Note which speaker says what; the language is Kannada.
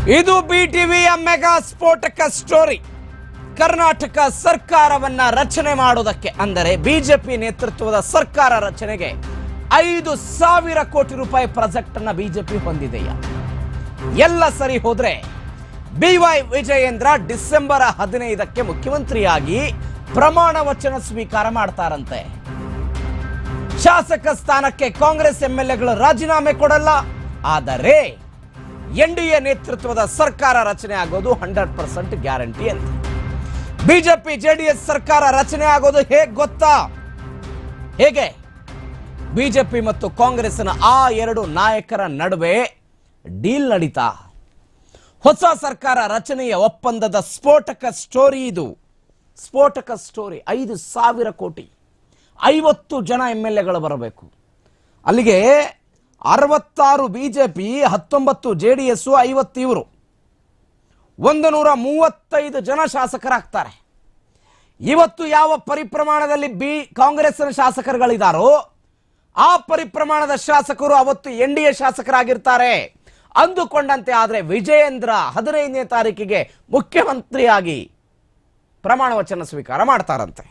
Speaker 1: ಇದು ಬಿಟಿವಿಯ ಮೆಗಾ ಸ್ಫೋಟಕ ಸ್ಟೋರಿ. ಕರ್ನಾಟಕ ಸರ್ಕಾರವನ್ನ ರಚನೆ ಮಾಡೋದಕ್ಕೆ ಅಂದರೆ ಬಿಜೆಪಿ ನೇತೃತ್ವದ ಸರ್ಕಾರ ರಚನೆಗೆ 5,000 ಕೋಟಿ ರೂಪಾಯಿ ಪ್ರಾಜೆಕ್ಟ್ ಅನ್ನ ಬಿಜೆಪಿ ಹೊಂದಿದೆಯಾ? ಎಲ್ಲ ಸರಿ ಹೋದ್ರೆ ಬಿವೈ ವಿಜಯೇಂದ್ರ ಡಿಸೆಂಬರ್ 15ಕ್ಕೆ ಮುಖ್ಯಮಂತ್ರಿಯಾಗಿ ಪ್ರಮಾಣ ವಚನ ಸ್ವೀಕಾರ ಮಾಡ್ತಾರಂತೆ. ಶಾಸಕ ಸ್ಥಾನಕ್ಕೆ ಕಾಂಗ್ರೆಸ್ ಎಂಎಲ್ಎಗಳು ರಾಜೀನಾಮೆ ಕೊಡಲ್ಲ. ಆದರೆ ಎನ್ಡಿಎ ನೇತೃತ್ವದ ಸರ್ಕಾರ ರಚನೆ ಆಗೋದು 100% ಗ್ಯಾರಂಟಿ ಅಂತ. ಬಿಜೆಪಿ ಜೆಡಿಎಸ್ ಸರ್ಕಾರ ರಚನೆ ಆಗೋದು ಹೇಗೆ ಗೊತ್ತಾ? ಹೇಗೆ ಬಿಜೆಪಿ ಮತ್ತು ಕಾಂಗ್ರೆಸ್ನ ಆ ಎರಡು ನಾಯಕರ ನಡುವೆ ಡೀಲ್ ನಡೀತಾ. ಹೊಸ ಸರ್ಕಾರ ರಚನೆಯ ಒಪ್ಪಂದದ ಸ್ಫೋಟಕ ಸ್ಟೋರಿ ಇದು. ಸ್ಫೋಟಕ ಸ್ಟೋರಿ. 5,000 ಕೋಟಿ, 50 ಜನ ಎಂಎಲ್ಎಗಳು ಬರಬೇಕು. ಅಲ್ಲಿಗೆ 66 ಬಿಜೆಪಿ, 19 ಜೆಡಿಎಸ್, 50 ಇವರು, 135 ಜನ ಶಾಸಕರಾಗ್ತಾರೆ. ಇವತ್ತು ಯಾವ ಪರಿಪ್ರಮಾಣದಲ್ಲಿ ಕಾಂಗ್ರೆಸ್ನ ಶಾಸಕರುಗಳಿದ್ದಾರೋ ಆ ಪರಿಪ್ರಮಾಣದ ಶಾಸಕರು ಅವತ್ತು ಎನ್ಡಿಎ ಶಾಸಕರಾಗಿರ್ತಾರೆ ಅಂದುಕೊಂಡಂತೆ. ಆದರೆ ವಿಜಯೇಂದ್ರ 15ನೇ ತಾರೀಕಿಗೆ ಮುಖ್ಯಮಂತ್ರಿಯಾಗಿ ಪ್ರಮಾಣ ವಚನ ಸ್ವೀಕಾರ ಮಾಡ್ತಾರಂತೆ.